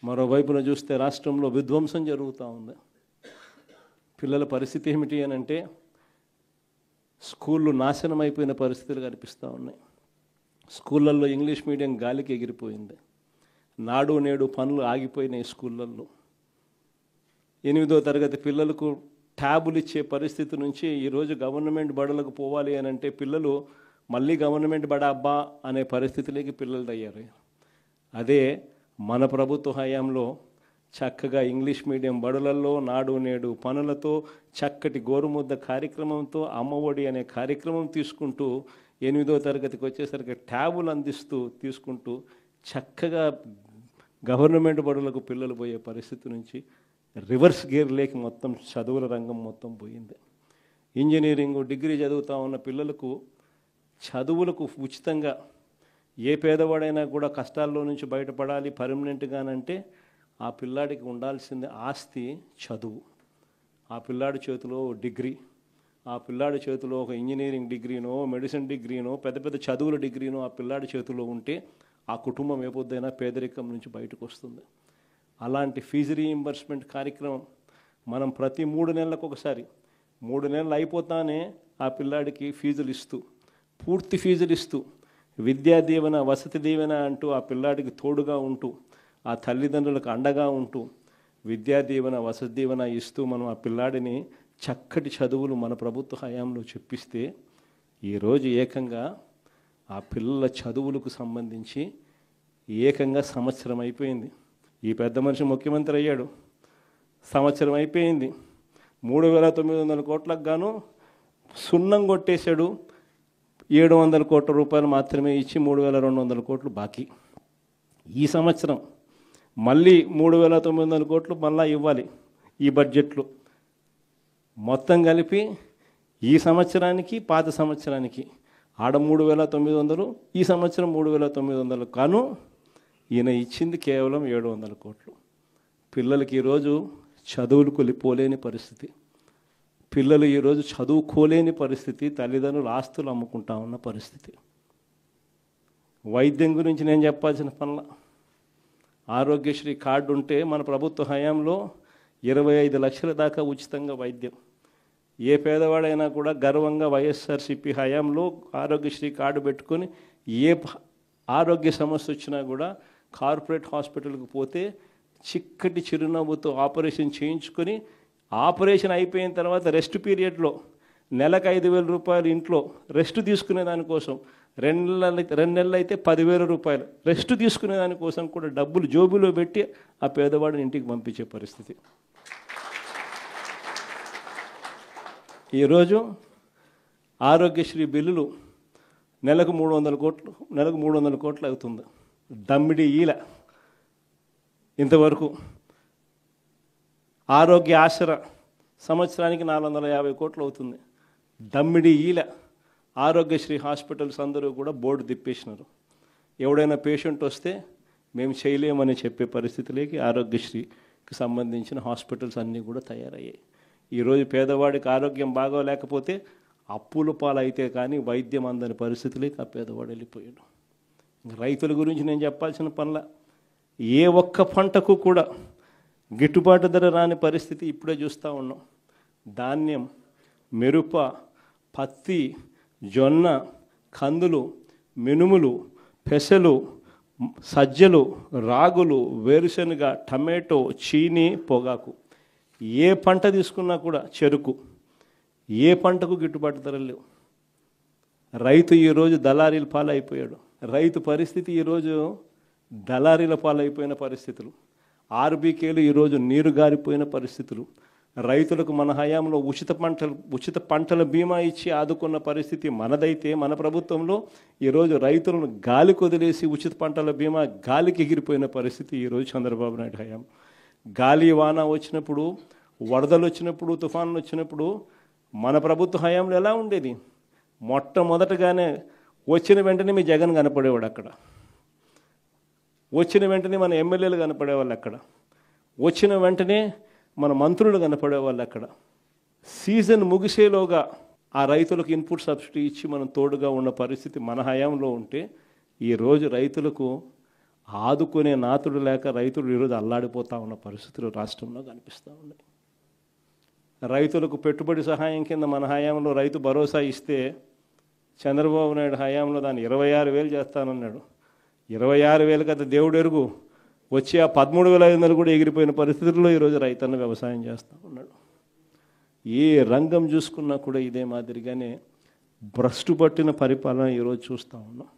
మరోవైపున చూస్తే రాష్ట్రంలో విధ్వంసం జరుగుతూ ఉంది. పిల్లల పరిస్థితి ఏమిటి అని అంటే స్కూళ్ళు నాశనం అయిపోయిన పరిస్థితులు కనిపిస్తూ ఉన్నాయి. స్కూళ్ళల్లో ఇంగ్లీష్ మీడియం గాలికి ఎగిరిపోయింది. నాడు నేడు పనులు ఆగిపోయినాయి. స్కూళ్ళల్లో 8వ తరగతి పిల్లలకు ట్యాబులు ఇచ్చే పరిస్థితి నుంచి ఈరోజు గవర్నమెంట్ బడులకు పోవాలి అని అంటే పిల్లలు మళ్ళీ గవర్నమెంట్ బడ అబ్బా అనే పరిస్థితిలోకి పిల్లలు తయారయ్యారు. అదే మన ప్రభుత్వ హయాంలో చక్కగా ఇంగ్లీష్ మీడియం బడులలో నాడు నేడు పనులతో చక్కటి గోరుముద్ద కార్యక్రమంతో అమ్మఒడి అనే కార్యక్రమం తీసుకుంటూ 8వ తరగతికి వచ్చేసరికి ట్యాబులు అందిస్తూ తీసుకుంటూ చక్కగా గవర్నమెంట్ బడులకు పిల్లలు పోయే పరిస్థితి నుంచి రివర్స్ గేర్లేకి మొత్తం చదువుల రంగం మొత్తం పోయింది. ఇంజనీరింగ్ డిగ్రీ చదువుతూ ఉన్న పిల్లలకు చదువులకు ఉచితంగా ఏ పేదవాడైనా కూడా కష్టాల్లో నుంచి బయటపడాలి పర్మనెంట్గానంటే ఆ పిల్లాడికి ఉండాల్సింది ఆస్తి చదువు. ఆ పిల్లాడి చేతిలో డిగ్రీ, ఆ పిల్లాడి చేతిలో ఒక ఇంజనీరింగ్ డిగ్రీనో మెడిసిన్ డిగ్రీనో పెద్ద పెద్ద చదువుల డిగ్రీనో ఆ పిల్లాడి చేతిలో ఉంటే ఆ కుటుంబం ఏ పొద్దైనా పేదరికం నుంచి బయటకు వస్తుంది. అలాంటి ఫీజు రీయింబర్స్మెంట్ కార్యక్రమం మనం ప్రతి 3 నెలలకు ఒకసారి 3 నెలలు అయిపోతానే ఆ పిల్లాడికి ఫీజులు ఇస్తూ పూర్తి ఫీజులు ఇస్తూ విద్యా దీవెన వసతి దీవెన అంటూ ఆ పిల్లాడికి తోడుగా ఉంటూ ఆ తల్లిదండ్రులకు అండగా ఉంటూ విద్యా దీవెన వసతి దీవెన ఇస్తూ మనం ఆ పిల్లాడిని చక్కటి చదువులు మన ప్రభుత్వ హయాంలో చెప్పిస్తే ఈరోజు ఏకంగా ఆ పిల్లల చదువులకు సంబంధించి ఏకంగా సంవత్సరం అయిపోయింది. ఈ పెద్ద మనిషి ముఖ్యమంత్రి అయ్యాడు, సంవత్సరం అయిపోయింది. 3,900 కోట్లకు గాను సున్నం కొట్టేశాడు. 700 కోట్ల రూపాయలు మాత్రమే ఇచ్చి 3,200 కోట్లు బాకీ. ఈ సంవత్సరం మళ్ళీ 3,900 కోట్లు మళ్ళా ఇవ్వాలి ఈ బడ్జెట్లో. మొత్తం కలిపి ఈ సంవత్సరానికి పాత సంవత్సరానికి ఆడ 3,900, ఈ సంవత్సరం 3,900 కాను ఈయన ఇచ్చింది కేవలం 700 కోట్లు. పిల్లలకి ఈరోజు చదువులు కొలిపోలేని పరిస్థితి, పిల్లలు ఈరోజు చదువుకోలేని పరిస్థితి, తల్లిదండ్రులు ఆస్తులు అమ్ముకుంటా ఉన్న పరిస్థితి. వైద్యం గురించి నేను చెప్పాల్సిన పనుల ఆరోగ్యశ్రీ కార్డు ఉంటే మన ప్రభుత్వ హయాంలో 25 లక్షల దాకా ఉచితంగా వైద్యం. ఏ పేదవాడైనా కూడా గర్వంగా వైఎస్ఆర్సీపీ హయాంలో ఆరోగ్యశ్రీ కార్డు పెట్టుకొని ఏ ఆరోగ్య సమస్య వచ్చినా కూడా కార్పొరేట్ హాస్పిటల్కి పోతే చిక్కటి చిరునవ్వుతో ఆపరేషన్ చేయించుకొని ఆపరేషన్ అయిపోయిన తర్వాత రెస్ట్ పీరియడ్లో నెలకు 5,000 రూపాయలు ఇంట్లో రెస్ట్ తీసుకునే దానికోసం 2 నెలలు అయితే 10,000 రూపాయలు రెస్ట్ తీసుకునే దానికోసం కూడా డబ్బులు జోబులో పెట్టి ఆ పేదవాడిని ఇంటికి పంపించే పరిస్థితి. ఈరోజు ఆరోగ్యశ్రీ బిల్లులు నెలకు 300 కోట్లు అవుతుంది. దమ్మిడి ఈల ఇంతవరకు ఆరోగ్య ఆసరా సంవత్సరానికి 450 కోట్లు అవుతుంది. దమ్మిడి ఈల ఆరోగ్యశ్రీ హాస్పిటల్స్ అందరూ కూడా బోర్డు తిప్పేసినారు. ఎవడైనా పేషెంట్ వస్తే మేము చేయలేమని చెప్పే పరిస్థితిలోకి ఆరోగ్యశ్రీకి సంబంధించిన హాస్పిటల్స్ అన్నీ కూడా తయారయ్యాయి. ఈరోజు పేదవాడికి ఆరోగ్యం బాగోలేకపోతే అప్పుల పాలైతే కానీ వైద్యం అందని పరిస్థితిలోకి ఆ పేదవాడు వెళ్ళిపోయాడు. రైతుల గురించి నేను చెప్పాల్సిన పనుల ఏ ఒక్క పంటకు కూడా గిట్టుబాటు ధర రాని పరిస్థితి ఇప్పుడే చూస్తూ ఉన్నాం. ధాన్యం, మిరప, పత్తి, జొన్న, కందులు, మినుములు, పెసలు, సజ్జలు, రాగులు, వేరుశనగ, టమాటో, చీని, పొగాకు, ఏ పంట తీసుకున్నా కూడా చెరుకు, ఏ పంటకు గిట్టుబాటు ధరలు లేవు. రైతు ఈరోజు దళారీల పాలైపోయాడు. రైతు పరిస్థితి ఈరోజు దళారీల పాలైపోయిన పరిస్థితులు. ఆర్బీకేలు ఈరోజు నీరు గారిపోయిన పరిస్థితులు. రైతులకు మన హయాంలో ఉచిత పంటల బీమా ఇచ్చి ఆదుకున్న పరిస్థితి మనదైతే మన ప్రభుత్వంలో ఈరోజు రైతులను గాలికి వదిలేసి ఉచిత పంటల బీమా గాలికి ఎగిరిపోయిన పరిస్థితి ఈరోజు చంద్రబాబు నాయుడు హయాం. గాలి వాన వచ్చినప్పుడు, వరదలు వచ్చినప్పుడు, తుఫాన్లు వచ్చినప్పుడు మన ప్రభుత్వ హయాంలో ఎలా ఉండేది? మొట్టమొదటగానే వచ్చిన వెంటనే మీ జగన్ కనపడేవాడు అక్కడ, వచ్చిన వెంటనే మన ఎమ్మెల్యేలు కనపడేవాళ్ళు అక్కడ, వచ్చిన వెంటనే మన మంత్రులు కనపడేవాళ్ళు అక్కడ. సీజన్ ముగిసేలోగా ఆ రైతులకు ఇన్పుట్ సబ్సిడీ ఇచ్చి మనం తోడుగా ఉన్న పరిస్థితి మన హయాంలో ఉంటే ఈరోజు రైతులకు ఆదుకునే నాతుడు లేక రైతులు ఈరోజు అల్లాడిపోతూ ఉన్న పరిస్థితులు రాష్ట్రంలో కనిపిస్తూ ఉన్నాయి. రైతులకు పెట్టుబడి సహాయం కింద మన హయాంలో రైతు భరోసా ఇస్తే చంద్రబాబు నాయుడు హయాంలో దాన్ని 26,000 చేస్తానన్నాడు. 26,000 కదా దేవుడు ఎరుగు, వచ్చి ఆ 13,500 కూడా ఎగిరిపోయిన పరిస్థితుల్లో ఈరోజు రైతన్న వ్యవసాయం చేస్తూ ఉన్నాడు. ఏ రంగం చూసుకున్నా కూడా ఇదే మాదిరిగానే భ్రష్టు పట్టిన పరిపాలన ఈరోజు చూస్తూ ఉన్నాం.